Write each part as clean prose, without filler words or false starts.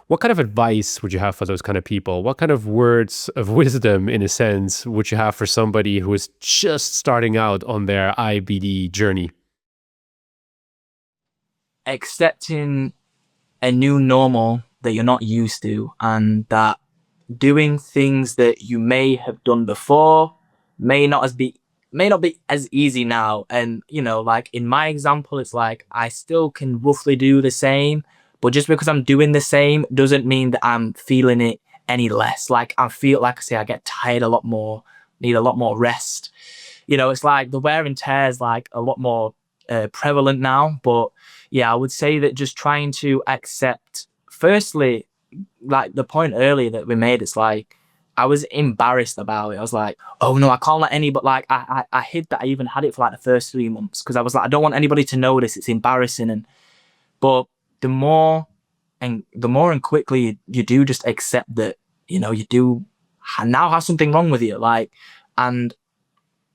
What kind of advice would you have for those kind of people? What kind of words of wisdom, in a sense, would you have for somebody who is just starting out on their IBD journey? Accepting a new normal that you're not used to, and that doing things that you may have done before may not as be may not be as easy now. And like in my example, it's like I still can roughly do the same, but just because I'm doing the same doesn't mean that I'm feeling it any less. Like I feel, like I say, I get tired a lot more, need a lot more rest. It's like the wear and tear is like a lot more prevalent now. But yeah, I would say that just trying to accept, firstly, like the point earlier that we made, it's like I was embarrassed about it. I was like, oh no, I can't let anybody, like I hid that I even had it for like the first 3 months, because I was like, I don't want anybody to know this. It's embarrassing. And but the more and quickly you do just accept that, you do now have something wrong with you. Like, and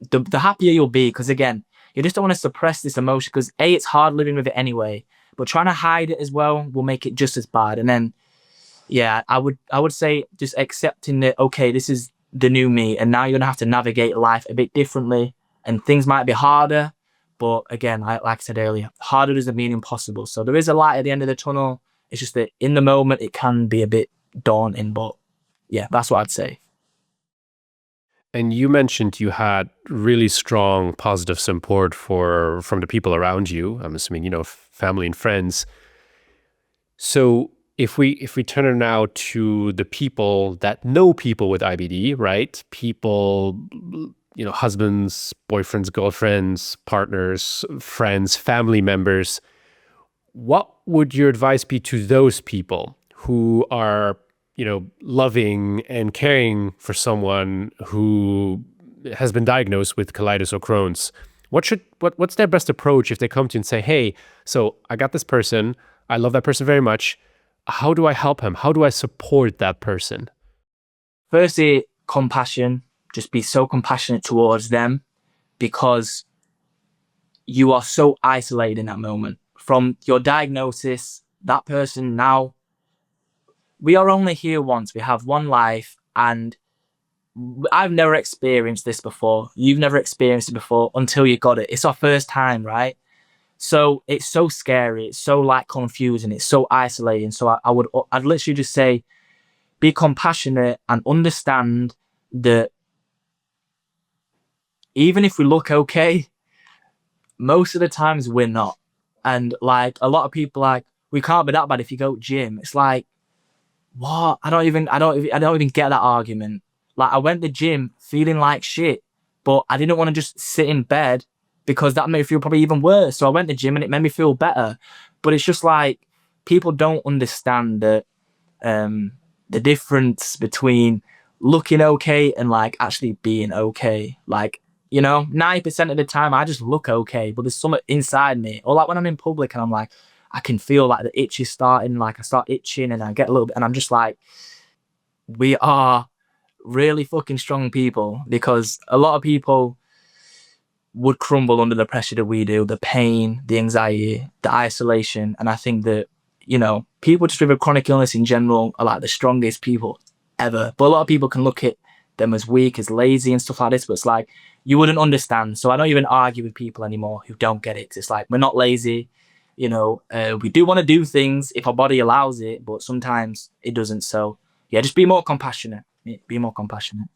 the happier you'll be, because again, you just don't want to suppress this emotion, because it's hard living with it anyway, but trying to hide it as well will make it just as bad. And then yeah, I would say just accepting that, okay, this is the new me, and now you're gonna have to navigate life a bit differently, and things might be harder. But again, like I said earlier, harder doesn't mean impossible. So there is a light at the end of the tunnel. It's just that in the moment it can be a bit daunting. But yeah, that's what I'd say. And you mentioned you had really strong positive support from the people around you. I'm assuming, family and friends. So if we turn it now to the people that know people with IBD, right? People, husbands, boyfriends, girlfriends, partners, friends, family members. What would your advice be to those people who are, loving and caring for someone who has been diagnosed with colitis or Crohn's? What's their best approach if they come to you and say, "Hey, so I got this person. I love that person very much. How do I help him? How do I support that person?" Firstly, compassion. Just be so compassionate towards them, because you are so isolated in that moment. From your diagnosis, that person now, we are only here once. We have one life, and I've never experienced this before. You've never experienced it before until you got it. It's our first time, right? So it's so scary. It's so like confusing. It's so isolating. So I'd literally just say, be compassionate and understand that even if we look okay, most of the times we're not. And like a lot of people, like, we can't be that bad if you go gym. It's like, what? I don't even get that argument. Like, I went to gym feeling like shit, but I didn't want to just sit in bed, because that made me feel probably even worse. So I went to gym and it made me feel better. But it's just like, people don't understand that the difference between looking okay and like actually being okay. Like, 90% of the time I just look okay, but there's something inside me. Or like when I'm in public and I'm like, I can feel like the itch is starting, like I start itching and I get a little bit, and I'm just like, we are really fucking strong people, because a lot of people would crumble under the pressure that we do, the pain, the anxiety, the isolation. And I think that, people just with a chronic illness in general are like the strongest people ever. But a lot of people can look at them as weak, as lazy and stuff like this, but it's like, you wouldn't understand. So I don't even argue with people anymore who don't get it. 'Cause it's like, we're not lazy. We do want to do things if our body allows it, but sometimes it doesn't. So yeah, just be more compassionate. Be more compassionate.